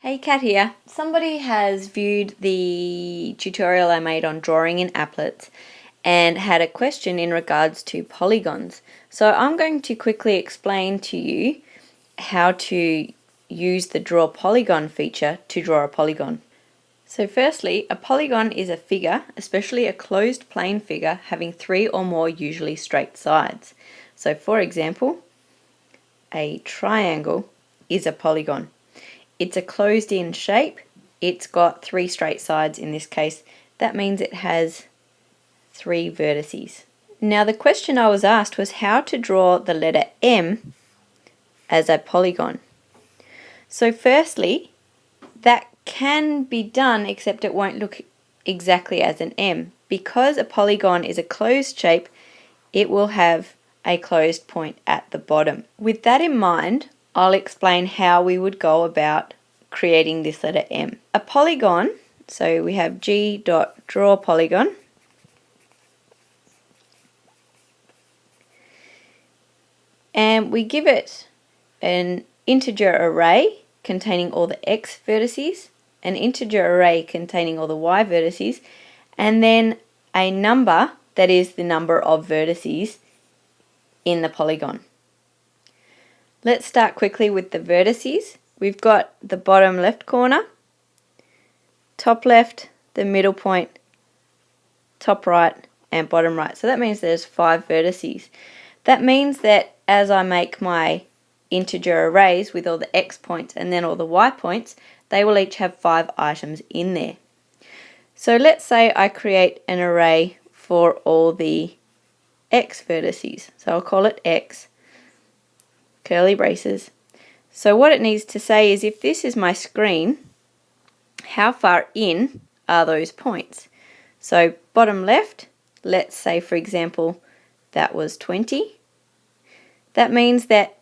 Hey, Kat here. Somebody has viewed the tutorial I made on drawing in Applet and had a question in regards to polygons. So I'm going to quickly explain to you how to use the Draw Polygon feature to draw a polygon. So firstly, a polygon is a figure, especially a closed plane figure, having 3 or more usually straight sides. So for example, a triangle is a polygon. It's a closed-in shape. It's got 3 straight sides in this case. That means it has 3 vertices. Now the question I was asked was how to draw the letter M as a polygon. So firstly, that can be done, except it won't look exactly as an M. Because a polygon is a closed shape, it will have a closed point at the bottom. With that in mind, I'll explain how we would go about creating this letter M. A polygon, so we have g.draw polygon, and we give it an integer array containing all the x vertices, an integer array containing all the y vertices, and then a number that is the number of vertices in the polygon. Let's start quickly with the vertices. We've got the bottom left corner, top left, the middle point, top right, and bottom right. So that means there's 5 vertices. That means that as I make my integer arrays with all the x points and then all the y points, they will each have 5 items in there. So let's say I create an array for all the x vertices. So I'll call it x, curly braces. So what it needs to say is if this is my screen, how far in are those points? So bottom left, let's say for example that was 20. That means that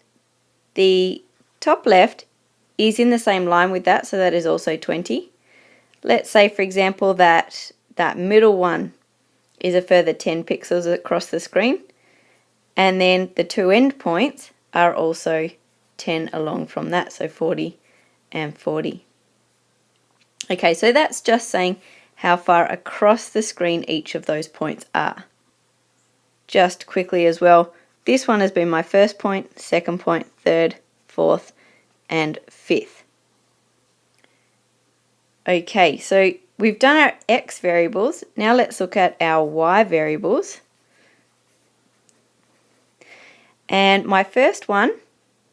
the top left is in the same line with that, so that is also 20. Let's say for example that that middle one is a further 10 pixels across the screen, and then the 2 end points are also 10 along from that, so 40 and 40. Okay, so that's just saying how far across the screen each of those points are. Just quickly as well, this one has been my first point, second point, third, fourth, and fifth. Okay, so we've done our x variables. Now let's look at our y variables. And my first one,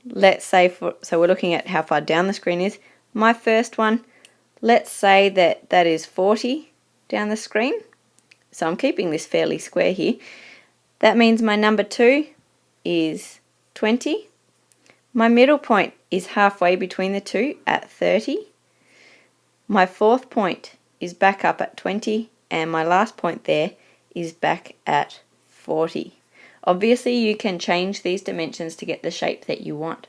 let's say so we're looking at how far down the screen is. My first one, let's say that is 40 down the screen. So I'm keeping this fairly square here. That means my number 2 is 20. My middle point is halfway between the two at 30. My fourth point is back up at 20, and my last point there is back at 40. Obviously you can change these dimensions to get the shape that you want.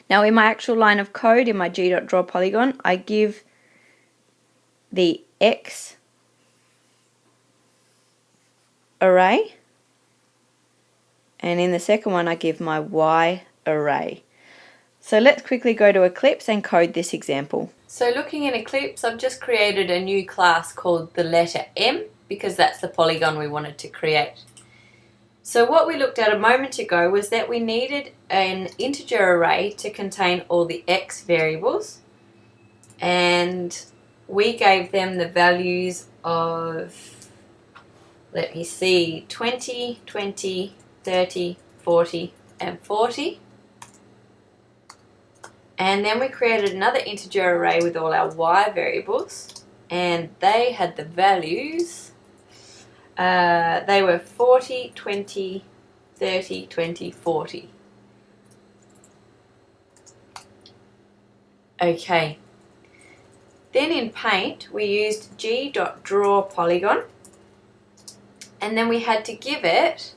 Now in my actual line of code, in my g.draw polygon, I give the x array, and in the second one I give my y array. So let's quickly go to Eclipse and code this example. So looking in Eclipse, I've just created a new class called the letter M because that's the polygon we wanted to create. So what we looked at a moment ago was that we needed an integer array to contain all the x variables, and we gave them the values of, let me see, 20, 20, 30, 40, and 40. And then we created another integer array with all our y variables, and they had the values. They were 40, 20, 30, 20, 40. Okay. Then in Paint we used g.draw polygon, and then we had to give it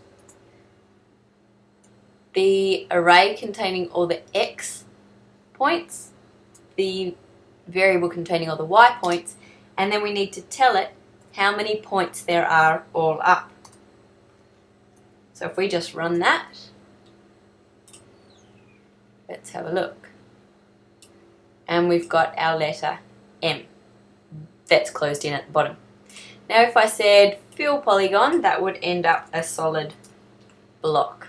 the array containing all the x points, the variable containing all the y points, and then we need to tell it how many points there are all up. So if we just run that, let's have a look. and we've got our letter M that's closed in at the bottom. Now if I said fill polygon, that would end up a solid block.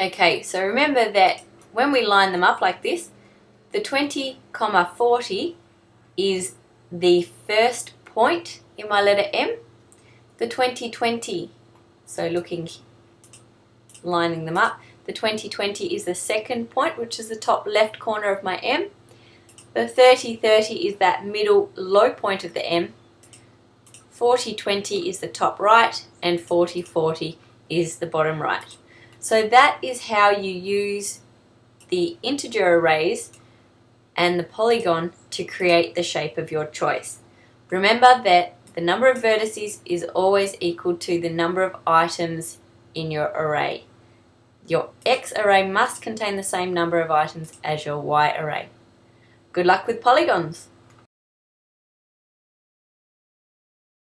Okay, so remember that when we line them up like this, the 20, 40 is the first point in my letter M. The 20, so lining them up, the 20 is the second point, which is the top left corner of my M. The 30 is that middle low point of the M. 40 is the top right, and 40 is the bottom right. So that is how you use the integer arrays and the polygon to create the shape of your choice. Remember that the number of vertices is always equal to the number of items in your array. Your X array must contain the same number of items as your Y array. Good luck with polygons!